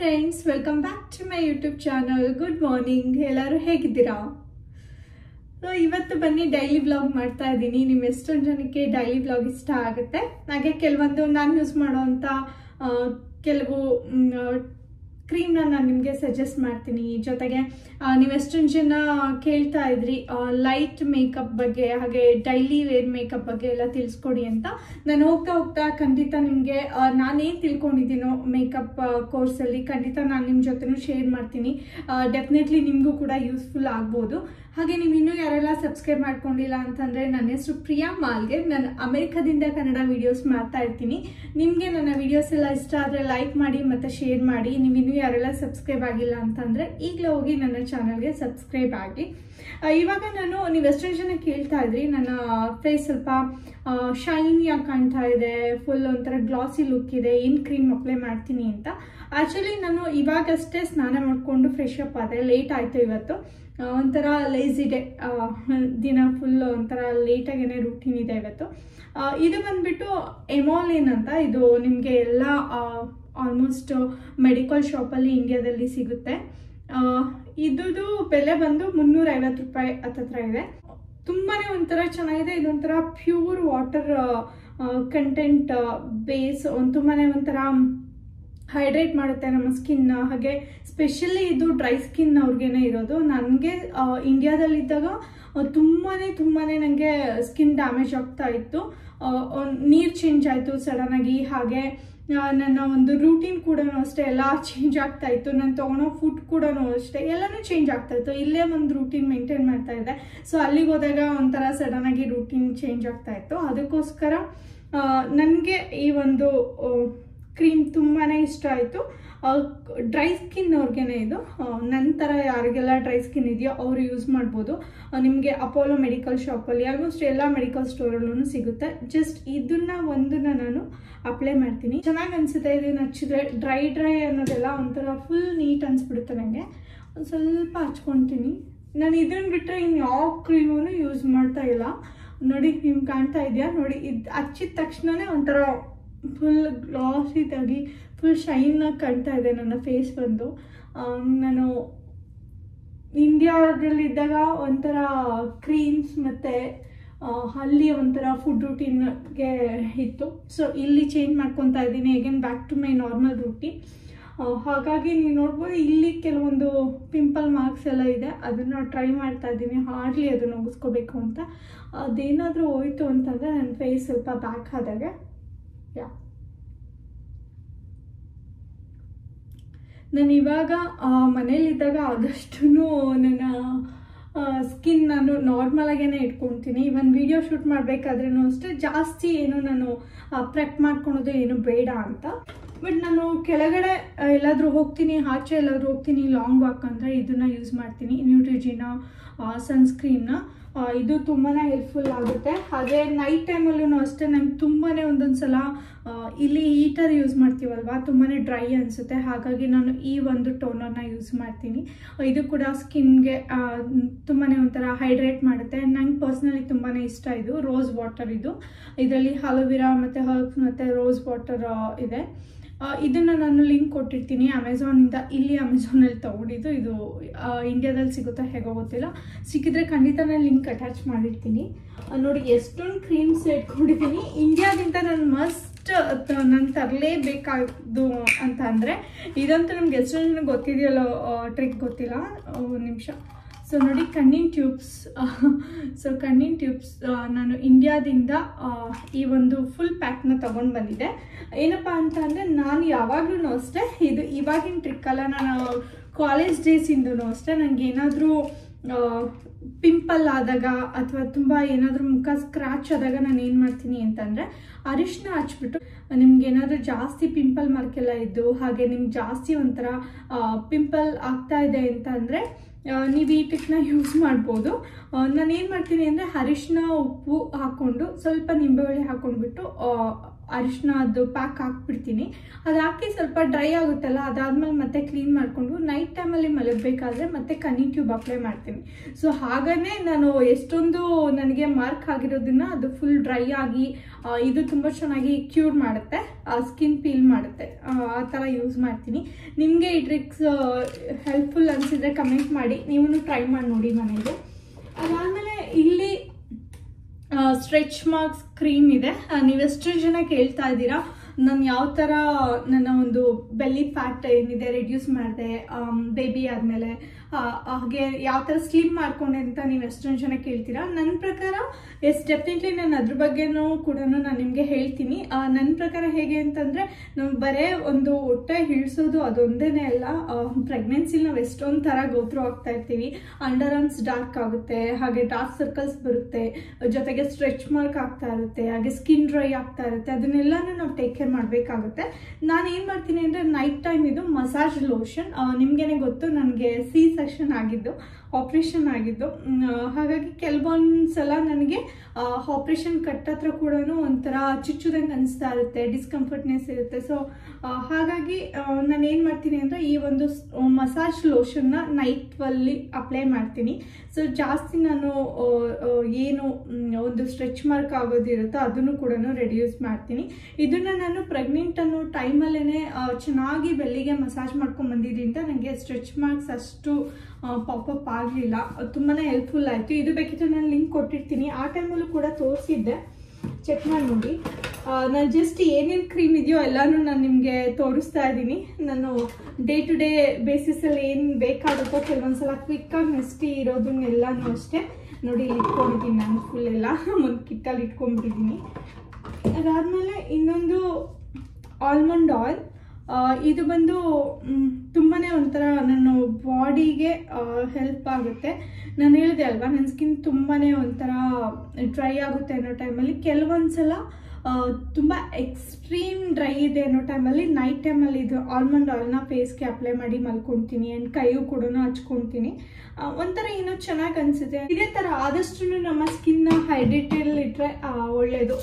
Friends, welcome back to my YouTube channel. Good morning. ಎಲ್ಲರೂ ಹೇಗಿದ್ದೀರಾ? ಇವತ್ತು ಬನ್ನಿ ಡೈಲಿ ವ್ಲಾಗ್ ಮಾಡ್ತಾ ಇದ್ದೀನಿ. ನೀವು ಎಷ್ಟೊಂದು ಜನಕ್ಕೆ ಡೈಲಿ ವ್ಲಾಗ್ ಇಷ್ಟ ಆಗುತ್ತೆ. ಹಾಗೆ ಕೆಲವೊಂದು ನಾನು ಯೂಸ್ ಮಾಡೋವಂಥ ಕೆಲವು ಕ್ರೀಮ್ನ ನಾನು ನಿಮಗೆ ಸಜೆಸ್ಟ್ ಮಾಡ್ತೀನಿ. ಜೊತೆಗೆ ನೀವು ಎಷ್ಟೊಂದು ಜನ ಕೇಳ್ತಾ ಇದ್ರಿ ಲೈಟ್ ಮೇಕಪ್ ಬಗ್ಗೆ, ಹಾಗೆ ಡೈಲಿ ವೇರ್ ಮೇಕಪ್ ಬಗ್ಗೆ ಎಲ್ಲ ತಿಳಿಸ್ಕೊಡಿ ಅಂತ. ನಾನು ಹೋಗ್ತಾ ಖಂಡಿತ ನಿಮಗೆ ನಾನೇನು ತಿಳ್ಕೊಂಡಿದ್ದೀನೋ ಮೇಕಪ್ ಕೋರ್ಸಲ್ಲಿ ಖಂಡಿತ ನಾನು ನಿಮ್ಮ ಜೊತೆನೂ ಶೇರ್ ಮಾಡ್ತೀನಿ. ಡೆಫಿನೆಟ್ಲಿ ನಿಮಗೂ ಕೂಡ ಯೂಸ್ಫುಲ್ ಆಗ್ಬೋದು. ಹಾಗೆ ನೀವು ಇನ್ನೂ ಯಾರೆಲ್ಲ ಸಬ್ಸ್ಕ್ರೈಬ್ ಮಾಡ್ಕೊಂಡಿಲ್ಲ ಅಂತಂದರೆ, ನನ್ನ ಹೆಸರು ಪ್ರಿಯಾ ಮಾಲ್ಗೆ. ನಾನು ಅಮೆರಿಕದಿಂದ ಕನ್ನಡ ವೀಡಿಯೋಸ್ ಮಾಡ್ತಾ ಇರ್ತೀನಿ. ನಿಮಗೆ ನನ್ನ ವೀಡಿಯೋಸ್ ಎಲ್ಲ ಇಷ್ಟ ಆದರೆ ಲೈಕ್ ಮಾಡಿ ಮತ್ತು ಶೇರ್ ಮಾಡಿ. ನೀವು ಇನ್ನೂ ಯಾರೆಲ್ಲ ಸಬ್ಸ್ಕ್ರೈಬ್ ಆಗಿಲ್ಲ ಅಂತಂದರೆ ಈಗಲೇ ಹೋಗಿ ನನ್ನ ಚಾನಲ್ಗೆ ಸಬ್ಸ್ಕ್ರೈಬ್ ಆಗಿ. ಇವಾಗ ನೀವು ಎಷ್ಟೊಂದು ಜನ ಕೇಳ್ತಾ ಇದ್ರಿ, ನನ್ನ ಫೇಸ್ ಸ್ವಲ್ಪ ಶೈನಿಯಾಗಿ ಕಾಣ್ತಾ ಇದೆ, ಫುಲ್ ಒಂಥರ ಗ್ಲಾಸಿ ಲುಕ್ ಇದೆ, ಏನು ಕ್ರೀಮ್ ಅಪ್ಲೈ ಮಾಡ್ತೀನಿ ಅಂತ. ಆ್ಯಕ್ಚುಲಿ ನಾನು ಇವಾಗಷ್ಟೇ ಸ್ನಾನ ಮಾಡಿಕೊಂಡು ಫ್ರೆಶ್ ಅಪ್ ಆದೆ. ಲೇಟ್ ಆಯಿತು ಇವತ್ತು. ಒಂಥರ ಲೇಸಿ ಡೇ, ದಿನ ಫುಲ್ ಒಂಥರ ಲೇಟಾಗೇನೆ ರೂಟೀನ್ ಇದೆ ಇವತ್ತು. ಇದು ಬಂದುಬಿಟ್ಟು ಎಮಾಲಿನ್ ಅಂತ. ಇದು ನಿಮಗೆ ಎಲ್ಲ ಆಲ್ಮೋಸ್ಟ್ ಮೆಡಿಕಲ್ ಶಾಪಲ್ಲಿ ಇಂಡಿಯಾದಲ್ಲಿ ಸಿಗುತ್ತೆ. ಇದ್ದು ಬೆಲೆ ಬಂದು 350 ರೂಪಾಯಿ ಹತ್ತತ್ರ ಇದೆ. ತುಂಬಾ ಒಂಥರ ಚೆನ್ನಾಗಿದೆ. ಇದೊಂಥರ ಪ್ಯೂರ್ ವಾಟರ್ ಕಂಟೆಂಟ್ ಬೇಸ್, ತುಂಬಾ ಒಂಥರ ಹೈಡ್ರೇಟ್ ಮಾಡುತ್ತೆ ನಮ್ಮ ಸ್ಕಿನ್. ಹಾಗೆ ಸ್ಪೆಷಲಿ ಇದು ಡ್ರೈ ಸ್ಕಿನ್ ಅವ್ರಿಗೇನೆ ಇರೋದು. ನನಗೆ ಇಂಡಿಯಾದಲ್ಲಿದ್ದಾಗ ತುಂಬಾ ನನಗೆ ಸ್ಕಿನ್ ಡ್ಯಾಮೇಜ್ ಆಗ್ತಾ ಇತ್ತು. ನೀರು ಚೇಂಜ್ ಆಯಿತು ಸಡನ್ನಾಗಿ. ಹಾಗೆ ನನ್ನ ಒಂದು ರೂಟೀನ್ ಕೂಡ ಅಷ್ಟೇ ಎಲ್ಲ ಚೇಂಜ್ ಆಗ್ತಾ ಇತ್ತು. ನಾನು ತೊಗೊಳೋ ಫುಡ್ ಕೂಡ ಅಷ್ಟೇ ಎಲ್ಲನೂ ಚೇಂಜ್ ಆಗ್ತಾ ಇತ್ತು. ಇಲ್ಲೇ ಒಂದು ರೂಟೀನ್ ಮೇಂಟೈನ್ ಮಾಡ್ತಾ ಇದ್ದೆ. ಸೊ ಅಲ್ಲಿಗೆ ಹೋದಾಗ ಒಂಥರ ಸಡನ್ನಾಗಿ ರೂಟೀನ್ ಚೇಂಜ್ ಆಗ್ತಾ ಇತ್ತು. ಅದಕ್ಕೋಸ್ಕರ ನನಗೆ ಈ ಒಂದು ಕ್ರೀಮ್ ತುಂಬಾ ಇಷ್ಟ ಆಯಿತು. ಡ್ರೈ ಸ್ಕಿನ್ ಅವ್ರಿಗೇನೆ ಇದು. ನಂತರ ಯಾರಿಗೆಲ್ಲ ಡ್ರೈ ಸ್ಕಿನ್ ಇದೆಯೋ ಅವರು ಯೂಸ್ ಮಾಡ್ಬೋದು. ನಿಮಗೆ ಅಪೋಲೋ ಮೆಡಿಕಲ್ ಶಾಪಲ್ಲಿ ಆಲ್ಮೋಸ್ಟ್ ಎಲ್ಲ ಮೆಡಿಕಲ್ ಸ್ಟೋರಲ್ಲೂ ಸಿಗುತ್ತೆ. ಜಸ್ಟ್ ಒಂದನ್ನ ನಾನು ಅಪ್ಲೈ ಮಾಡ್ತೀನಿ. ಚೆನ್ನಾಗಿ ಅನಿಸುತ್ತೆ. ಇದನ್ನು ಹಚ್ಚಿದ್ರೆ ಡ್ರೈ ಅನ್ನೋದೆಲ್ಲ ಒಂಥರ ಫುಲ್ ನೀಟ್ ಅನಿಸ್ಬಿಡುತ್ತೆ. ನನಗೆ ಒಂದು ಸ್ವಲ್ಪ ಹಚ್ಕೊತೀನಿ. ನಾನು ಇದನ್ನು ಬಿಟ್ಟರೆ ಇನ್ಯಾವ ಕ್ರೀಮೂ ಯೂಸ್ ಮಾಡ್ತಾ ಇಲ್ಲ. ನೋಡಿ, ನಿಮ್ಗೆ ಕಾಣ್ತಾ ಇದೆಯಾ? ನೋಡಿ, ಇದು ಹಚ್ಚಿದ ತಕ್ಷಣವೇ ಒಂಥರ ಫುಲ್ ಗ್ಲಾಸಿದಾಗಿ ಫುಲ್ ಶೈನಾಗಿ ಕಾಣ್ತಾ ಇದೆ ನನ್ನ ಫೇಸ್ ಬಂದು. ನಾನು ಇಂಡಿಯಾದಲ್ಲಿದ್ದಾಗ ಒಂಥರ ಕ್ರೀಮ್ಸ್ ಮತ್ತು ಅಲ್ಲಿ ಒಂಥರ ಫುಡ್ ರೂಟೀನ್ಗೆ ಇತ್ತು. ಸೊ ಇಲ್ಲಿ ಚೇಂಜ್ ಮಾಡ್ಕೊತಾ ಇದ್ದೀನಿ. Again back to my normal routine. ಹಾಗಾಗಿ ನೀವು ನೋಡ್ಬೋದು, ಇಲ್ಲಿ ಕೆಲವೊಂದು ಪಿಂಪಲ್ ಮಾರ್ಕ್ಸ್ ಎಲ್ಲ ಇದೆ. ಅದನ್ನು ಟ್ರೈ ಮಾಡ್ತಾ ಇದ್ದೀನಿ ಹಾರ್ಡ್ಲಿ ಅದನ್ನು ಮುಗಿಸ್ಕೋಬೇಕು ಅಂತ. ಅದೇನಾದರೂ ಹೋಯ್ತು ಅಂತಂದರೆ ನನ್ನ ಫೇಸ್ ಸ್ವಲ್ಪ ಬ್ಯಾಕ್ ಆದಾಗ ನಾನು ಇವಾಗ ಮನೇಲಿದ್ದಾಗ ಆದಷ್ಟು ನನ್ನ ಸ್ಕಿನ್ ನಾನು ನಾರ್ಮಲಾಗೇ ಇಟ್ಕೊತೀನಿ. ಇವನ್ ವಿಡಿಯೋ ಶೂಟ್ ಮಾಡಬೇಕಾದ್ರೂ ಅಷ್ಟೇ ಜಾಸ್ತಿ ಏನು ನಾನು ಪ್ರೆಪ್ ಮಾಡ್ಕೊಳೋದು ಏನು ಬೇಡ ಅಂತ. ಬಟ್ ನಾನು ಕೆಳಗಡೆ ಎಲ್ಲಾದರೂ ಹೋಗ್ತೀನಿ, ಆಚೆ ಎಲ್ಲಾದರೂ ಹೋಗ್ತೀನಿ ಲಾಂಗ್ ವಾಕ್ ಅಂದರೆ ಇದನ್ನು ಯೂಸ್ ಮಾಡ್ತೀನಿ, ನ್ಯೂಟ್ರಿಜಿನಾ ಸನ್ಸ್ಕ್ರೀನ್ನ. ಇದು ತುಂಬಾ ಹೆಲ್ಪ್ಫುಲ್ ಆಗುತ್ತೆ. ಹಾಗೆ ನೈಟ್ ಟೈಮಲ್ಲೂ ಅಷ್ಟೇ ನಂಗೆ ತುಂಬಾ ಒಂದೊಂದು ಸಲ ಇಲ್ಲಿ ಹೀಟರ್ ಯೂಸ್ ಮಾಡ್ತೀವಲ್ವ, ತುಂಬಾ ಡ್ರೈ ಅನಿಸುತ್ತೆ. ಹಾಗಾಗಿ ನಾನು ಈ ಒಂದು ಟೋನರ್ನ ಯೂಸ್ ಮಾಡ್ತೀನಿ. ಇದು ಕೂಡ ಸ್ಕಿನ್ಗೆ ತುಂಬಾ ಒಂಥರ ಹೈಡ್ರೇಟ್ ಮಾಡುತ್ತೆ. ನಂಗೆ ಪರ್ಸ್ನಲಿ ತುಂಬಾ ಇಷ್ಟ. ಇದು ರೋಸ್ ವಾಟರ್. ಇದರಲ್ಲಿ ಅಲೋವೆರಾ ಮತ್ತು ಹರ್ಬ್ಸ್ ಮತ್ತು ರೋಸ್ ವಾಟರ್ ಇದೆ. ಇದನ್ನು ನಾನು ಲಿಂಕ್ ಕೊಟ್ಟಿರ್ತೀನಿ ಅಮೆಝಾನಿಂದ. ಇಲ್ಲಿ ಅಮೆಝಾನಲ್ಲಿ ತೊಗೊಂಡಿದ್ದು. ಇದು ಇಂಡಿಯಾದಲ್ಲಿ ಸಿಗುತ್ತಾ ಹೇಗೋ ಗೊತ್ತಿಲ್ಲ. ಸಿಕ್ಕಿದ್ರೆ ಖಂಡಿತ ನಾನು ಲಿಂಕ್ ಅಟ್ಯಾಚ್ ಮಾಡಿರ್ತೀನಿ. ನೋಡಿ, ಎಷ್ಟೊಂದು ಕ್ರೀಮ್ಸ್ ಇಟ್ಕೊಂಡಿದ್ದೀನಿ. ಇಂಡಿಯಾದಿಂದ ನಾನು ತರಲೇಬೇಕಾದ್ದು ಅಂತ ಅಂದರೆ ಇದಂತೂ ನಮ್ಗೆ ಎಷ್ಟೊಂದು ಜನಕ್ಕೆ ಗೊತ್ತಿದೆಯಲ್ಲೋ ಟ್ರಿಕ್ ಗೊತ್ತಿಲ್ಲ. ಒಂದು ನಿಮಿಷ. ಸೊ ನೋಡಿ, ಕಣ್ಣಿನ ಟ್ಯೂಬ್ಸ್ ನಾನು ಇಂಡಿಯಾದಿಂದ ಈ ಒಂದು ಫುಲ್ ಪ್ಯಾಕ್ನ ತೊಗೊಂಡು ಬಂದಿದ್ದೆ. ಏನಪ್ಪ ಅಂತ ಅಂದರೆ, ನಾನು ಯಾವಾಗಲೂ ಅಷ್ಟೇ ಇದು ಇವಾಗಿನ ಟ್ರಿಕ್ ಅಲ್ಲ. ನಾನು ಕಾಲೇಜ್ ಡೇಸಿಂದೂ ಅಷ್ಟೇ ನನಗೆ ಏನಾದರೂ ಪಿಂಪಲ್ ಆದಾಗ ಅಥವಾ ತುಂಬ ಏನಾದರೂ ಮುಖ ಸ್ಕ್ರ್ಯಾಚ್ ಆದಾಗ ನಾನು ಏನು ಮಾಡ್ತೀನಿ ಅಂತಂದರೆ, ಅರಿಶಿನ ಹಚ್ಬಿಟ್ಟು ನಿಮ್ಗೆ ಏನಾದರೂ ಜಾಸ್ತಿ ಪಿಂಪಲ್ ಮಾರ್ಕೆಲ್ಲ ಇದ್ದು, ಹಾಗೆ ನಿಮ್ಗೆ ಜಾಸ್ತಿ ಒಂಥರ ಪಿಂಪಲ್ ಆಗ್ತಾ ಇದೆ ಅಂತ ಅಂದರೆ ನೀವು ಈ ಟ್ರಿಕ್ನ ಯೂಸ್ ಮಾಡ್ಬೋದು. ನಾನು ಏನು ಮಾಡ್ತೀನಿ ಅಂದರೆ, ಅರಿಶಿನ ಉಪ್ಪು ಹಾಕ್ಕೊಂಡು ಸ್ವಲ್ಪ ನಿಂಬೆಹುಳಿ ಹಾಕ್ಕೊಂಡ್ಬಿಟ್ಟು ಅರಿಶಿನ ಅದು ಪ್ಯಾಕ್ ಹಾಕ್ಬಿಡ್ತೀನಿ. ಅದು ಹಾಕಿ ಸ್ವಲ್ಪ ಡ್ರೈ ಆಗುತ್ತಲ್ಲ, ಅದಾದ್ಮೇಲೆ ಮತ್ತೆ ಕ್ಲೀನ್ ಮಾಡಿಕೊಂಡು ನೈಟ್ ಟೈಮಲ್ಲಿ ಮಲಗಬೇಕಾದ್ರೆ ಮತ್ತೆ ಕನ್ನಿ ಟ್ಯೂಬ್ ಅಪ್ಲೈ ಮಾಡ್ತೀನಿ. ಸೊ ಹಾಗೇ ನಾನು ಎಷ್ಟೊಂದು ನನಗೆ ಮಾರ್ಕ್ ಆಗಿರೋದನ್ನ ಅದು ಫುಲ್ ಡ್ರೈ ಆಗಿ ಇದು ತುಂಬ ಚೆನ್ನಾಗಿ ಕ್ಯೂರ್ ಮಾಡುತ್ತೆ, ಸ್ಕಿನ್ ಪೀಲ್ ಮಾಡುತ್ತೆ. ಆ ಥರ ಯೂಸ್ ಮಾಡ್ತೀನಿ. ನಿಮಗೆ ಈ ಟ್ರಿಕ್ಸ್ ಹೆಲ್ಪ್ಫುಲ್ ಅನಿಸಿದ್ರೆ ಕಮೆಂಟ್ ಮಾಡಿ, ನೀವು ಟ್ರೈ ಮಾಡಿ ನೋಡಿ ಮನೆಯಲ್ಲಿ. ಅದಾದಮೇಲೆ ಇಲ್ಲಿ ಸ್ಟ್ರೆಚ್ ಮಾರ್ಕ್ಸ್ ಕ್ರೀಮ್ ಇದೆ. ನೀವೆಷ್ಟು ಜನ ಕೇಳ್ತಾ ಇದ್ದೀರಾ ನಾನು ಯಾವ ಥರ ನನ್ನ ಒಂದು ಬೆಲ್ಲಿ ಫ್ಯಾಟ್ ಏನಿದೆ ರೆಡ್ಯೂಸ್ ಮಾಡಿದೆ ಬೇಬಿ ಆದಮೇಲೆ, ಹಾಗೆ ಯಾವ ಥರ ಸ್ಲಿಮ್ ಮಾಡ್ಕೊಂಡೆ ಅಂತ ನೀವು ಎಷ್ಟೊಂದು ಜನ ಕೇಳ್ತೀರಾ. ನನ್ನ ಪ್ರಕಾರ ಡೆಫಿನೆಟ್ಲಿ ನಾನು ಅದ್ರ ಬಗ್ಗೆನೂ ಕೂಡ ನಾನು ನಿಮಗೆ ಹೇಳ್ತೀನಿ. ನನ್ನ ಪ್ರಕಾರ ಹೇಗೆ ಅಂತಂದರೆ, ನಾವು ಬರೇ ಒಂದು ಹೊಟ್ಟೆ ಇಳಿಸೋದು ಅದೊಂದೇ ಅಲ್ಲ, ಪ್ರೆಗ್ನೆನ್ಸಿಲಿ ನಾವು ಎಷ್ಟೊಂದು ಥರ ಗೋತ್ರು ಆಗ್ತಾ ಇರ್ತೀವಿ. ಅಂಡರ್ ಆರ್ಮ್ಸ್ ಡಾರ್ಕ್ ಆಗುತ್ತೆ, ಹಾಗೆ ಡಾರ್ಕ್ ಸರ್ಕಲ್ಸ್ ಬರುತ್ತೆ, ಜೊತೆಗೆ ಸ್ಟ್ರೆಚ್ ಮಾರ್ಕ್ ಆಗ್ತಾ ಇರುತ್ತೆ, ಹಾಗೆ ಸ್ಕಿನ್ ಡ್ರೈ ಆಗ್ತಾ ಇರುತ್ತೆ. ಅದನ್ನೆಲ್ಲನೂ ನಾವು ಟೇಕ್ ಕೇರ್ ಮಾಡಬೇಕಾಗುತ್ತೆ. ನಾನು ಏನು ಮಾಡ್ತೀನಿ ಅಂದರೆ ನೈಟ್ ಟೈಮ್ ಇದು ಮಸಾಜ್ ಲೋಷನ್. ನಿಮಗೇನೆ ಗೊತ್ತು, ನನಗೆ ಸೆಕ್ಷನ್ ಆಗಿದ್ದು, ಆಪ್ರೇಷನ್ ಆಗಿದ್ದು. ಹಾಗಾಗಿ ಕೆಲವೊಂದು ಸಲ ನನಗೆ ಆಪ್ರೇಷನ್ ಕಟ್ ಹತ್ರ ಕೂಡ ಒಂಥರ ಚುಚ್ಚುದಂಗೆ ಅನಿಸ್ತಾ ಇರುತ್ತೆ, ಡಿಸ್ಕಂಫರ್ಟ್ನೆಸ್ ಇರುತ್ತೆ. ಸೊ ಹಾಗಾಗಿ ನಾನು ಏನು ಮಾಡ್ತೀನಿ ಅಂದರೆ ಈ ಒಂದು ಮಸಾಜ್ ಲೋಷನ್ನ ನೈಟಲ್ಲಿ ಅಪ್ಲೈ ಮಾಡ್ತೀನಿ. ಸೊ ಜಾಸ್ತಿ ನಾನು ಏನು ಒಂದು ಸ್ಟ್ರೆಚ್ ಮಾರ್ಕ್ ಆಗೋದಿರುತ್ತೋ ಅದನ್ನು ಕೂಡ ರೆಡ್ಯೂಸ್ ಮಾಡ್ತೀನಿ. ಇದನ್ನು ನಾನು ಪ್ರೆಗ್ನೆಂಟ್ ಅನ್ನೋ ಟೈಮಲ್ಲೇ ಚೆನ್ನಾಗಿ ಬೆಲ್ಲಿಗೆ ಮಸಾಜ್ ಮಾಡ್ಕೊಂಡು ಬಂದಿದ್ದರಿಂದ ನನಗೆ ಸ್ಟ್ರೆಚ್ ಮಾರ್ಕ್ಸ್ ಅಷ್ಟು ಪಾಪಪ್ ಆಗಲಿಲ್ಲ. ತುಂಬಾ ಹೆಲ್ಪ್ಫುಲ್ ಆಯಿತು. ಇದು ಬೇಕಿದ್ರೆ ನಾನು ಲಿಂಕ್ ಕೊಟ್ಟಿರ್ತೀನಿ. ಆ ಟೈಮಲ್ಲೂ ಕೂಡ ತೋರಿಸಿದ್ದೆ, ಚೆಕ್ ಮಾಡಿ ನೋಡಿ. ನಾನು ಜಸ್ಟ್ ಏನೇನು ಕ್ರೀಮ್ ಇದೆಯೋ ಎಲ್ಲನೂ ನಾನು ನಿಮಗೆ ತೋರಿಸ್ತಾ ಇದ್ದೀನಿ. ನಾನು ಡೇ ಟು ಡೇ ಬೇಸಿಸಲ್ಲಿ ಏನು ಬೇಕಾಗುತ್ತೋ ಕೆಲವೊಂದ್ಸಲ ಕ್ವಿಕ್ಕಾಗಿ ಮೆಸ್ಟಿ ಇರೋದನ್ನೆಲ್ಲನೂ ಅಷ್ಟೇ ನೋಡಿ ಇಟ್ಕೊಂಡಿದ್ದೀನಿ. ನಾನು ಫುಲ್ ಎಲ್ಲ ಒಂದು ಕಿಟ್ಟಲ್ಲಿ ಇಟ್ಕೊಂಡ್ಬಿಟ್ಟಿದ್ದೀನಿ. ಅದಾದಮೇಲೆ ಇನ್ನೊಂದು ಆಲ್ಮಂಡ್ ಆಯಿಲ್. ಇದು ಬಂದು ತುಂಬಾ ಒಂಥರ ನನ್ನ ಬಾಡಿಗೆ ಹೆಲ್ಪ್ ಆಗುತ್ತೆ. ನಾನು ಹೇಳಿದೆ ಅಲ್ವಾ, ನನ್ನ ಸ್ಕಿನ್ ತುಂಬಾ ಒಂಥರ ಡ್ರೈ ಆಗುತ್ತೆ ಅನ್ನೋ ಟೈಮಲ್ಲಿ, ಕೆಲವೊಂದ್ಸಲ ತುಂಬ ಎಕ್ಸ್ಟ್ರೀಮ್ ಡ್ರೈ ಇದೆ ಅನ್ನೋ ಟೈಮಲ್ಲಿ ನೈಟ್ ಟೈಮಲ್ಲಿ ಇದು ಆಲ್ಮಂಡ್ ಆಯಿಲ್ನ ಫೇಸ್ಗೆ ಅಪ್ಲೈ ಮಾಡಿ ಮಲ್ಕೊತೀನಿ ಆ್ಯಂಡ್ ಕೈಯೂ ಕೂಡ ಹಚ್ಕೊತೀನಿ. ಒಂಥರ ಏನೋ ಚೆನ್ನಾಗಿ ಅನಿಸುತ್ತೆ. ಇದೇ ಥರ ಆದಷ್ಟು ನಮ್ಮ ಸ್ಕಿನ್ನ ಹೈಡ್ರೇಟೆಡ್ ಇಟ್ಟರೆ ಒಳ್ಳೆಯದು.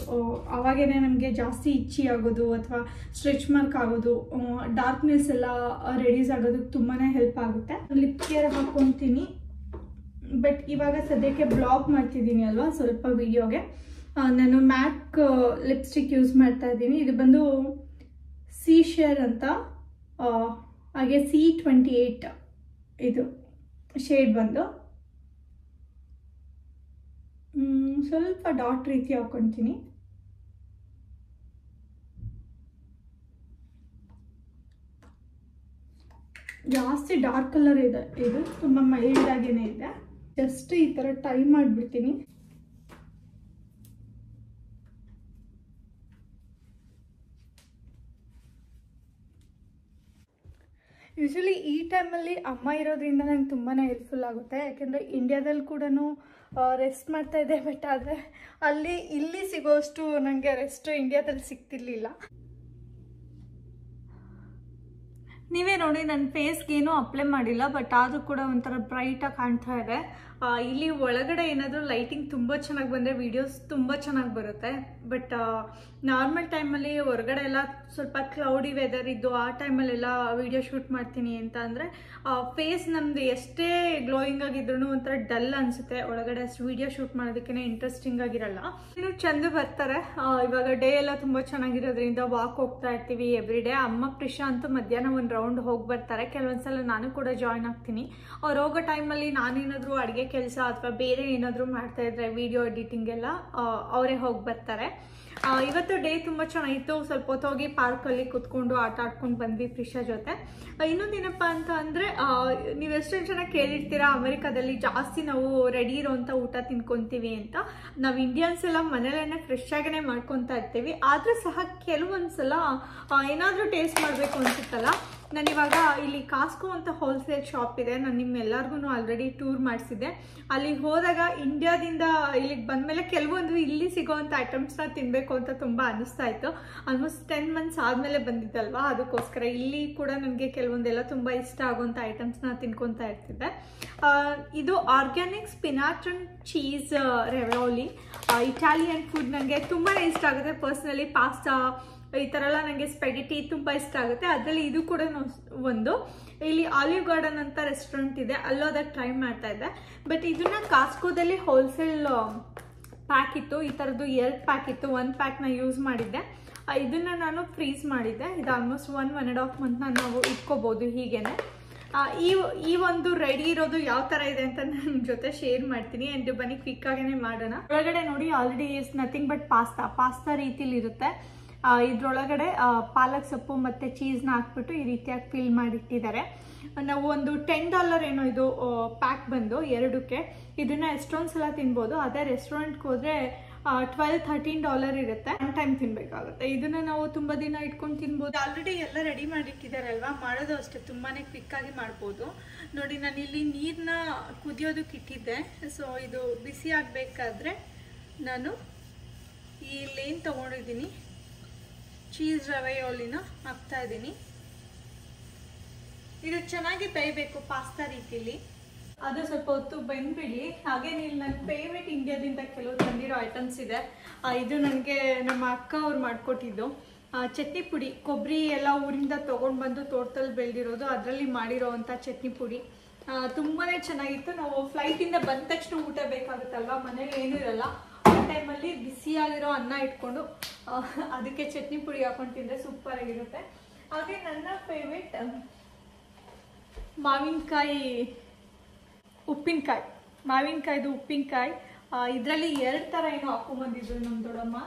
ಅವಾಗೇನೆ ನಮಗೆ ಜಾಸ್ತಿ ಇಚ್ಚಿ ಆಗೋದು ಅಥವಾ ಸ್ಟ್ರೆಚ್ ಮಾರ್ಕ್ ಆಗೋದು, ಡಾರ್ಕ್ನೆಸ್ ಎಲ್ಲ ರೆಡ್ಯೂಸ್ ಆಗೋದಕ್ಕೆ ತುಂಬಾ ಹೆಲ್ಪ್ ಆಗುತ್ತೆ. Lip care ಹಾಕ್ಕೊತೀನಿ. ಬಟ್ ಇವಾಗ ಸದ್ಯಕ್ಕೆ ಬ್ಲಾಗ್ ಮಾಡ್ತಿದ್ದೀನಿ ಅಲ್ವಾ, ಸ್ವಲ್ಪ ವಿಡಿಯೋಗೆ ನಾನು ಮ್ಯಾಕ್ ಲಿಪ್ಸ್ಟಿಕ್ ಯೂಸ್ ಮಾಡ್ತಾ ಇದ್ದೀನಿ. ಇದು ಬಂದು ಸೀಶೇರ್ ಅಂತ, ಹಾಗೆ C28 ಇದು ಶೇಡ್ ಬಂದು. ಸ್ವಲ್ಪ ಡಾಟ್ ರೀತಿ ಹಾಕ್ಕೊತೀನಿ. ಜಾಸ್ತಿ ಡಾರ್ಕ್ ಕಲರ್ ಇದೆ, ಇದು ತುಂಬ ಮೈಲ್ಡ್ ಆಗೇನೆ ಇದೆ. ಜಸ್ಟ್ ಈ ಥರ ಟೈ ಮಾಡಿಬಿಡ್ತೀನಿ. ಯೂಶ್ವಲಿ ಈ ಟೈಮಲ್ಲಿ ಅಮ್ಮ ಇರೋದ್ರಿಂದ ನಂಗೆ ತುಂಬಾ ಹೆಲ್ಪ್ಫುಲ್ ಆಗುತ್ತೆ. ಯಾಕೆಂದರೆ ಇಂಡಿಯಾದಲ್ಲಿ ಕೂಡ ರೆಸ್ಟ್ ಮಾಡ್ತಾ ಇದ್ದೆ, ಬಟ್ ಆದರೆ ಇಲ್ಲಿ ಸಿಗೋಷ್ಟು ನನಗೆ ರೆಸ್ಟು ಇಂಡಿಯಾದಲ್ಲಿ ಸಿಗ್ತಿರ್ಲಿಲ್ಲ. ನೀವೇ ನೋಡಿ, ನನ್ನ ಫೇಸ್ಗೆ ಏನೂ ಅಪ್ಲೈ ಮಾಡಿಲ್ಲ, ಬಟ್ ಆದರೂ ಕೂಡ ಒಂಥರ ಬ್ರೈಟಾಗಿ ಕಾಣ್ತಾ ಇದೆ. ಇಲ್ಲಿ ಒಳಗಡೆ ಏನಾದರೂ ಲೈಟಿಂಗ್ ತುಂಬ ಚೆನ್ನಾಗಿ ಬಂದರೆ ವೀಡಿಯೋಸ್ ತುಂಬ ಚೆನ್ನಾಗಿ ಬರುತ್ತೆ. ಬಟ್ ನಾರ್ಮಲ್ ಟೈಮಲ್ಲಿ ಹೊರಗಡೆ ಎಲ್ಲ ಸ್ವಲ್ಪ ಕ್ಲೌಡಿ ವೆದರ್ ಇದ್ದು ಆ ಟೈಮಲ್ಲೆಲ್ಲ ವೀಡಿಯೋ ಶೂಟ್ ಮಾಡ್ತೀನಿ ಅಂತ ಅಂದರೆ ಫೇಸ್ ನಮ್ಮದು ಎಷ್ಟೇ ಗ್ಲೋಯಿಂಗ್ ಆಗಿದ್ರು ಒಂಥರ ಡಲ್ ಅನಿಸುತ್ತೆ. ಒಳಗಡೆ ಅಷ್ಟು ವೀಡಿಯೋ ಶೂಟ್ ಮಾಡೋದಕ್ಕೇ ಇಂಟ್ರೆಸ್ಟಿಂಗ್ ಆಗಿರಲ್ಲ. ಇನ್ನು ಚಂದ ಬರ್ತಾರೆ. ಇವಾಗ ಡೇ ಎಲ್ಲ ತುಂಬ ಚೆನ್ನಾಗಿರೋದ್ರಿಂದ ವಾಕ್ ಹೋಗ್ತಾ ಇರ್ತೀವಿ ಎವ್ರಿ ಡೇ. ಅಮ್ಮ ಪ್ರಿಷಾ ಅಂತೂ ಮಧ್ಯಾಹ್ನ ಒಂದು ರೌಂಡ್ ಹೋಗಿ ಬರ್ತಾರೆ. ಕೆಲವೊಂದ್ಸಲ ನಾನು ಕೂಡ ಜಾಯ್ನ್ ಆಗ್ತೀನಿ. ಅವ್ರು ಹೋಗೋ ಟೈಮಲ್ಲಿ ನಾನೇನಾದರೂ ಅಡುಗೆ ಕೆಲಸ ಅಥವಾ ಬೇರೆ ಏನಾದರೂ ಮಾಡ್ತಾ ಇದ್ರೆ ವಿಡಿಯೋ ಎಡಿಟಿಂಗ್ ಎಲ್ಲ ಅವರೇ ಹೋಗಿ ಬರ್ತಾರೆ. ಇವತ್ತು ಡೇ ತುಂಬ ಚೆನ್ನಾಗಿತ್ತು. ಸ್ವಲ್ಪ ಹೊತ್ತು ಹೋಗಿ ಪಾರ್ಕಲ್ಲಿ ಕೂತ್ಕೊಂಡು ಆಟ ಆಡ್ಕೊಂಡು ಬಂದ್ವಿ ಪ್ರಿಷಾ ಜೊತೆ. ಇನ್ನೊಂದೇನಪ್ಪ ಅಂತ ಅಂದರೆ, ನೀವು ಎಷ್ಟೊಂದು ಜನ ಕೇಳಿರ್ತೀರಾ ಅಮೆರಿಕಾದಲ್ಲಿ ಜಾಸ್ತಿ ನಾವು ರೆಡಿ ಇರೋವಂಥ ಊಟ ತಿನ್ಕೊತೀವಿ ಅಂತ. ನಾವು ಇಂಡಿಯನ್ಸ್ ಎಲ್ಲ ಮನೇಲೇ ಫ್ರೆಶ್ ಆಗೇ ಮಾಡ್ಕೊತಾ ಇರ್ತೀವಿ. ಆದರೂ ಸಹ ಕೆಲವೊಂದು ಸಲ ಏನಾದರೂ ಟೇಸ್ಟ್ ಮಾಡಬೇಕು ಅನ್ಸುತ್ತಲ್ಲ, ನಾನಿವಾಗ ಇಲ್ಲಿ ಕಾಸ್ಕೋ ಅಂತ ಹೋಲ್ಸೇಲ್ ಶಾಪ್ ಇದೆ, ನಾನು ನಿಮ್ಮೆಲ್ಲರಿಗೂ ಆಲ್ರೆಡಿ ಟೂರ್ ಮಾಡಿಸಿದ್ದೆ. ಅಲ್ಲಿಗೆ ಹೋದಾಗ ಇಂಡಿಯಾದಿಂದ ಇಲ್ಲಿಗೆ ಬಂದಮೇಲೆ ಕೆಲವೊಂದು ಇಲ್ಲಿ ಸಿಗೋವಂಥ ಐಟಮ್ಸ್ನ ತಿನ್ನಬೇಕು ಅಂತ ತುಂಬ ಅನ್ನಿಸ್ತಾ ಇತ್ತು. ಆಲ್ಮೋಸ್ಟ್ 10 ಮಂತ್ಸ್ ಆದಮೇಲೆ ಬಂದಿದ್ದಲ್ವಾ, ಅದಕ್ಕೋಸ್ಕರ ಇಲ್ಲಿ ಕೂಡ ನನಗೆ ಕೆಲವೊಂದೆಲ್ಲ ತುಂಬ ಇಷ್ಟ ಆಗುವಂಥ ಐಟಮ್ಸ್ನ ತಿನ್ಕೊತಾ ಇರ್ತಿದ್ದೆ. ಇದು organic spinach and cheese ravioli, Italian food ನನಗೆ ತುಂಬಾ ಇಷ್ಟ ಆಗುತ್ತೆ. ಪರ್ಸ್ನಲಿ ಪಾಸ್ತಾ ಈ ಥರ ಎಲ್ಲ ನನಗೆ ಸ್ಪೆಗೆಟಿ ತುಂಬ ಇಷ್ಟ ಆಗುತ್ತೆ. ಅದರಲ್ಲಿ ಇದು ಕೂಡ ಒಂದು. ಇಲ್ಲಿ ಆಲಿವ್ ಗಾರ್ಡನ್ ಅಂತ ರೆಸ್ಟೋರೆಂಟ್ ಇದೆ, ಅಲ್ಲೂ ಅದಕ್ಕೆ ಟ್ರೈ ಮಾಡ್ತಾ ಇದ್ದೆ. ಬಟ್ ಇದನ್ನ ಕಾಸ್ಕೋದಲ್ಲಿ ಹೋಲ್ಸೇಲ್ ಪ್ಯಾಕ್ ಇತ್ತು, ಈ ಥರದ್ದು 2 ಪ್ಯಾಕ್ ಇತ್ತು. 1 ಪ್ಯಾಕ್ನ ಯೂಸ್ ಮಾಡಿದ್ದೆ, ಇದನ್ನ ನಾನು ಫ್ರೀಸ್ ಮಾಡಿದ್ದೆ. ಇದು ಆಲ್ಮೋಸ್ಟ್ 1.5 ಮಂತ್ನ ನಾವು ಇಟ್ಕೋಬೋದು ಹೀಗೇನೆ. ಈ ಒಂದು ರೆಡಿ ಇರೋದು ಯಾವ ತರ ಇದೆ ಅಂತ ನನ್ನ ಜೊತೆ ಶೇರ್ ಮಾಡ್ತೀನಿ. ಅಂಡ್ ಬನ್ನಿ ಕ್ವಿಕ್ ಆಗೇನೆ ಮಾಡೋಣ. ಒಳಗಡೆ ನೋಡಿ already is nothing but pasta ರೀತಿಲಿ ಇರುತ್ತೆ. ಇದ್ರೊಳಗಡೆ ಪಾಲಕ್ ಸೊಪ್ಪು ಮತ್ತೆ ಚೀಸ್ನ ಹಾಕ್ಬಿಟ್ಟು ಈ ರೀತಿಯಾಗಿ ಫಿಲ್ ಮಾಡಿಟ್ಟಿದ್ದಾರೆ. ನಾವು ಒಂದು $10 ಏನೋ ಇದು ಪ್ಯಾಕ್ ಬಂದು 2ಕ್ಕೆ. ಇದನ್ನ ಎಷ್ಟೊಂದು ಸಲ ತಿನ್ಬೋದು. ಅದೇ ರೆಸ್ಟೋರೆಂಟ್ಗೆ ಹೋದ್ರೆ $12-13 ಇರುತ್ತೆ. 1 ಟೈಮ್ ತಿನ್ಬೇಕಾಗುತ್ತೆ. ಇದನ್ನ ನಾವು ತುಂಬಾ ದಿನ ಇಟ್ಕೊಂಡು ತಿನ್ಬೋದು. ಆಲ್ರೆಡಿ ಎಲ್ಲ ರೆಡಿ ಮಾಡಿಟ್ಟಿದ್ದಾರಲ್ವಾ, ಮಾಡೋದು ಅಷ್ಟೇ ತುಂಬಾನೇ ಕ್ವಿಕ್ ಆಗಿ ಮಾಡ್ಬೋದು. ನೋಡಿ, ನಾನು ಇಲ್ಲಿ ನೀರನ್ನ ಕುದಿಯೋದಕ್ಕೆ ಇಟ್ಟಿದ್ದೆ. ಸೊ ಇದು ಬಿಸಿ ಆಗಬೇಕಾದ್ರೆ ನಾನು ಈ ಲೇನ್ ತಗೊಂಡಿದ್ದೀನಿ, ಚೀಸ್ ರವೆಯೋಲಿನ ಹಾಕ್ತಾ ಇದ್ದೀನಿ. ಇದು ಚೆನ್ನಾಗಿ ಬೇಯಬೇಕು ಪಾಸ್ತಾ ರೀತಿಲಿ. ಅದು ಸ್ವಲ್ಪ ಹೊತ್ತು ಬೆಂದ್ಬಿಡಿ. ಹಾಗೆ ಇಲ್ಲಿ ನನ್ನ ಫೇವ್ರೇಟ್ ಇಂಡಿಯಾದಿಂದ ಕೆಲವು ತಂದಿರೋ ಐಟಮ್ಸ್ ಇದೆ. ಇದು ನನಗೆ ನಮ್ಮ ಅಕ್ಕ ಅವ್ರು ಮಾಡಿಕೊಟ್ಟಿದ್ದು ಚಟ್ನಿ ಪುಡಿ. ಕೊಬ್ಬರಿ ಎಲ್ಲ ಊರಿಂದ ತೊಗೊಂಡು ಬಂದು ತೋಟದಲ್ಲಿ ಬೆಳೆದಿರೋದು, ಅದರಲ್ಲಿ ಮಾಡಿರೋ ಅಂಥ ಚಟ್ನಿ ಪುಡಿ ತುಂಬಾ ಚೆನ್ನಾಗಿತ್ತು. ನಾವು ಫ್ಲೈಟಿಂದ ಬಂದ ತಕ್ಷಣ ಊಟ ಬೇಕಾಗುತ್ತಲ್ವ, ಮನೇಲಿ ಏನೂ ಇರಲ್ಲ. ಆ ಟೈಮಲ್ಲಿ ಬಿಸಿಯಾಗಿರೋ ಅನ್ನ ಇಟ್ಕೊಂಡು ಅದಕ್ಕೆ ಚಟ್ನಿ ಪುಡಿ ಹಾಕೊಂಡು ತಿಂದರೆ ಸೂಪರ್ ಆಗಿರುತ್ತೆ. ಹಾಗೆ ನನ್ನ ಫೇವ್ರೇಟ್ ಮಾವಿನಕಾಯಿದು ಉಪ್ಪಿನಕಾಯಿ. ಇದರಲ್ಲಿ 2 ಥರ ಏನೋ ಹಾಕೊಂಡ್ಬಂದಿದ್ರು ನಮ್ಮ ದೊಡ್ಡಮ್ಮ.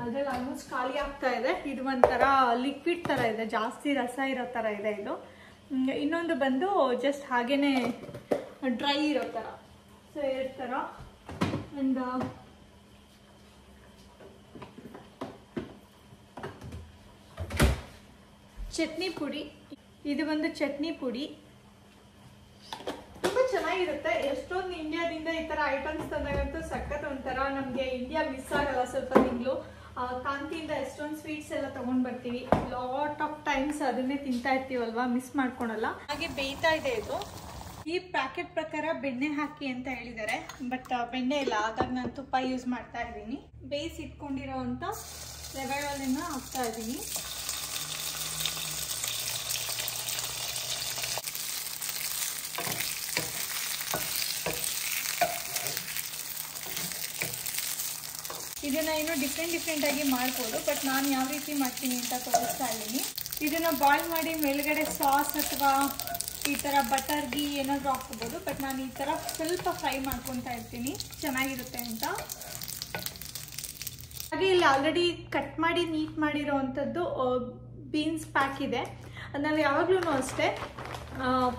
ಅದ್ರಲ್ಲಿ ಆಲ್ಮೋಸ್ಟ್ ಖಾಲಿ ಆಗ್ತಾ ಇದೆ. ಇದು ಒಂಥರ ಲಿಕ್ವಿಡ್ ಥರ ಇದೆ, ಜಾಸ್ತಿ ರಸ ಇರೋ ಥರ ಇದೆ ಇದು. ಇನ್ನೊಂದು ಬಂದು ಜಸ್ಟ್ ಹಾಗೇನೆ ಡ್ರೈ ಇರೋ ಥರ. ಸೊ 2 ಥರ. ಆ್ಯಂಡ್ ಚಟ್ನಿ ಪುಡಿ. ಇದು ಒಂದು ಚಟ್ನಿ ಪುಡಿ ತುಂಬಾ ಚೆನ್ನಾಗಿರುತ್ತೆ. ಎಷ್ಟೊಂದು ಇಂಡಿಯಾದಿಂದ ಈ ತರ ಐಟಮ್ಸ್ ತಂದಾಗಂತೂ ಸಖತ್ ಒಂಥರ ನಮ್ಗೆ ಇಂಡಿಯಾ ಮಿಸ್ ಆಗಲ್ಲ. ಸ್ವಲ್ಪ ತಿಂಗಳು ಕಾಂತಿಯಿಂದ ಎಷ್ಟೊಂದು ಸ್ವೀಟ್ಸ್ ಎಲ್ಲ ತಗೊಂಡ್ ಬರ್ತೀವಿ, ಲಾಟ್ ಆಫ್ ಟೈಮ್ಸ್ ಅದನ್ನೇ ತಿಂತಾ ಇರ್ತೀವಲ್ವಾ, ಮಿಸ್ ಮಾಡ್ಕೊಳಲ್ಲ. ಹಾಗೆ ಬೇಯ್ತಾ ಇದೆ ಇದು. ಈ ಪ್ಯಾಕೆಟ್ ಪ್ರಕಾರ ಬೆಣ್ಣೆ ಹಾಕಿ ಅಂತ ಹೇಳಿದ್ದಾರೆ, ಬಟ್ ಬೆಣ್ಣೆ ಇಲ್ಲ, ಹಾಗಾಗಿ ನಾನು ತುಪ್ಪ ಯೂಸ್ ಮಾಡ್ತಾ ಇದ್ದೀನಿ. ಬೇಯಿಸಿ ಇಟ್ಕೊಂಡಿರೋ ಅಂತ ರವೆಯೋಲಿನ ಹಾಕ್ತಾ ಇದ್ದೀನಿ. ಇದನ್ನ ಇನ್ನೂ ಡಿಫ್ರೆಂಟ್ ಆಗಿ ಮಾಡ್ಬೋದು, ಬಟ್ ನಾನು ಯಾವ ರೀತಿ ಮಾಡ್ತೀನಿ ಅಂತ ತೋರಿಸ್ತಾ ಇದ್ದೀನಿ. ಇದನ್ನ ಬಾಯ್ಲ್ ಮಾಡಿ ಮೇಲ್ಗಡೆ ಸಾಸ್ ಅಥವಾ ಈ ಥರ ಬಟರ್ ಗೀ ಏನಾದರೂ ಹಾಕ್ಕೋಬೋದು, ಬಟ್ ನಾನು ಈ ಥರ ಸ್ವಲ್ಪ ಫ್ರೈ ಮಾಡ್ಕೊತಾ ಇರ್ತೀನಿ, ಚೆನ್ನಾಗಿರುತ್ತೆ ಅಂತ. ಹಾಗೆ ಇಲ್ಲಿ ಆಲ್ರೆಡಿ ಕಟ್ ಮಾಡಿ ನೀಟ್ ಮಾಡಿರೋ ಅಂಥದ್ದು ಬೀನ್ಸ್ ಪ್ಯಾಕ್ ಇದೆ. ನಾವು ಯಾವಾಗಲೂ ಅಷ್ಟೇ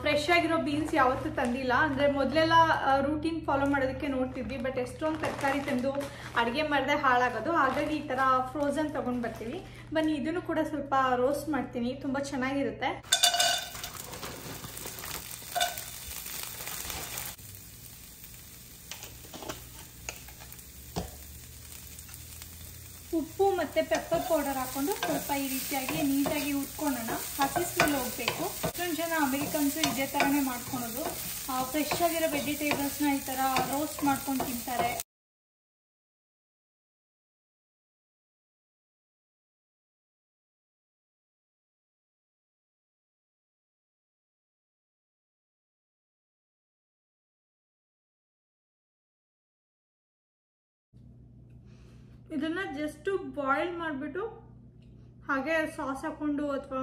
ಫ್ರೆಶ್ ಆಗಿರೋ ಬೀನ್ಸ್ ಯಾವತ್ತೂ ತಂದಿಲ್ಲ. ಅಂದರೆ ಮೊದಲೆಲ್ಲ ರೂಟೀನ್ ಫಾಲೋ ಮಾಡೋದಕ್ಕೆ ನೋಡ್ತಿದ್ವಿ, ಬಟ್ ಎಷ್ಟೊಂದು ತರಕಾರಿ ತಂದು ಅಡುಗೆ ಮಾಡಿದೆ ಹಾಳಾಗೋದು. ಹಾಗಾಗಿ ಈ ಥರ ಫ್ರೋಝನ್ ತೊಗೊಂಡು ಬರ್ತೀವಿ. ಬನ್ನಿ ಇದನ್ನು ಕೂಡ ಸ್ವಲ್ಪ ರೋಸ್ಟ್ ಮಾಡ್ತೀನಿ, ತುಂಬ ಚೆನ್ನಾಗಿರುತ್ತೆ. ಉಪ್ಪು ಮತ್ತು ಪೆಪ್ಪರ್ ಪೌಡರ್ ಹಾಕೊಂಡು ಸ್ವಲ್ಪ ಈ ರೀತಿಯಾಗಿ ನೀಟಾಗಿ ಉಟ್ಕೊಳ್ಳೋಣ. ಹಸಿ ಸ್ಮೆಲ್ ಹೋಗಬೇಕು. ಎಷ್ಟೊಂದು ಜನ ಅಮೆರಿಕನ್ಸು ಇದೇ ಥರನೇ ಮಾಡ್ಕೊಳೋದು. ಫ್ರೆಶ್ ಆಗಿರೋ ವೆಜಿಟೇಬಲ್ಸ್ನ ಈ ಥರ ರೋಸ್ಟ್ ಮಾಡ್ಕೊಂಡು ತಿಂತಾರೆ. ಇದನ್ನ ಜಸ್ಟ್ ಬಾಯ್ಲ್ ಮಾಡಿಬಿಟ್ಟು ಹಾಗೆ ಸಾಸ್ ಹಾಕೊಂಡು ಅಥವಾ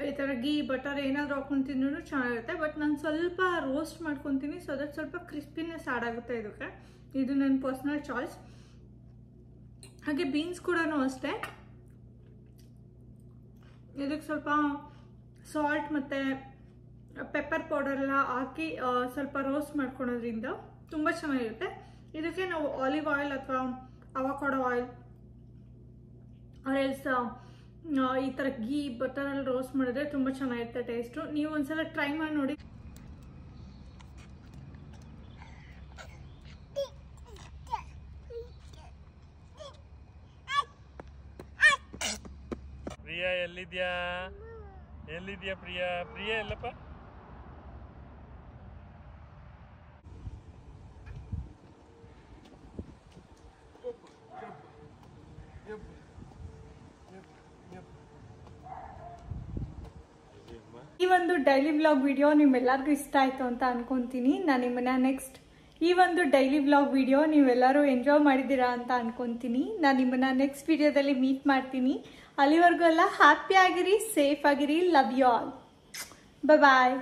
ಈ ಥರ ಗೀ ಬಟರ್ ಏನಾದರೂ ಹಾಕೊಂಡು ತಿಂದ್ರೂ ಚೆನ್ನಾಗಿರುತ್ತೆ. ಬಟ್ ನಾನು ಸ್ವಲ್ಪ ರೋಸ್ಟ್ ಮಾಡ್ಕೊತೀನಿ, ಸೊ ದಟ್ ಸ್ವಲ್ಪ ಕ್ರಿಸ್ಪಿನೆಸ್ ಆ್ಯಡ್ ಆಗುತ್ತೆ ಇದಕ್ಕೆ. ಇದು ನನ್ನ ಪರ್ಸ್ನಲ್ ಚಾಯ್ಸ್. ಹಾಗೆ ಬೀನ್ಸ್ ಕೂಡ ಅಷ್ಟೇ, ಇದಕ್ಕೆ ಸ್ವಲ್ಪ ಸಾಲ್ಟ್ ಮತ್ತು ಪೆಪ್ಪರ್ ಪೌಡರ್ ಎಲ್ಲ ಹಾಕಿ ಸ್ವಲ್ಪ ರೋಸ್ಟ್ ಮಾಡ್ಕೊಳೋದ್ರಿಂದ ತುಂಬ ಚೆನ್ನಾಗಿರುತ್ತೆ. ಇದಕ್ಕೆ ನಾವು ಆಲಿವ್ ಆಯಿಲ್ ಅಥವಾ ಅವಕಾಡೋ ಆಯಿಲ್ ಆರ್ ಎಲ್ಸ್ ಈ ಥರ ಗೀ ಬಟರಲ್ಲಿ ರೋಸ್ಟ್ ಮಾಡಿದ್ರೆ ತುಂಬ ಚೆನ್ನಾಗಿರುತ್ತೆ ಟೇಸ್ಟು. ನೀವು ಒಂದ್ಸಲ ಟ್ರೈ ಮಾಡಿ ನೋಡಿ. ಪ್ರಿಯಾ ಎಲ್ಲಿದ್ಯಾ ಪ್ರಿಯಾ? ಪ್ರಿಯಾ ಎಲ್ಲಪ್ಪ? ಈ ಒಂದು ಡೈಲಿ ವ್ಲಾಗ್ ವಿಡಿಯೋ ನಿಮ್ಮೆಲ್ಲರಿಗೂ ಇಷ್ಟ ಆಯಿತು ಅಂತ ಅನ್ಕೊಂತೀನಿ. ನಾನು ನಿಮ್ಮನ್ನ ನೆಕ್ಸ್ಟ್ ಈ ಒಂದು ಡೈಲಿ ವ್ಲಾಗ್ ವಿಡಿಯೋ ನೀವೆಲ್ಲರೂ ಎಂಜಾಯ್ ಮಾಡಿದ್ದೀರಾ ಅಂತ ಅನ್ಕೊಂತೀನಿ. ನಾನು ನಿಮ್ಮನ್ನ ನೆಕ್ಸ್ಟ್ ವಿಡಿಯೋದಲ್ಲಿ ಮೀಟ್ ಮಾಡ್ತೀನಿ. ಅಲ್ಲಿವರೆಗೂ ಎಲ್ಲ ಹ್ಯಾಪಿ ಆಗಿರಿ, ಸೇಫ್ ಆಗಿರಿ. Love you all. ಬಾಯ್.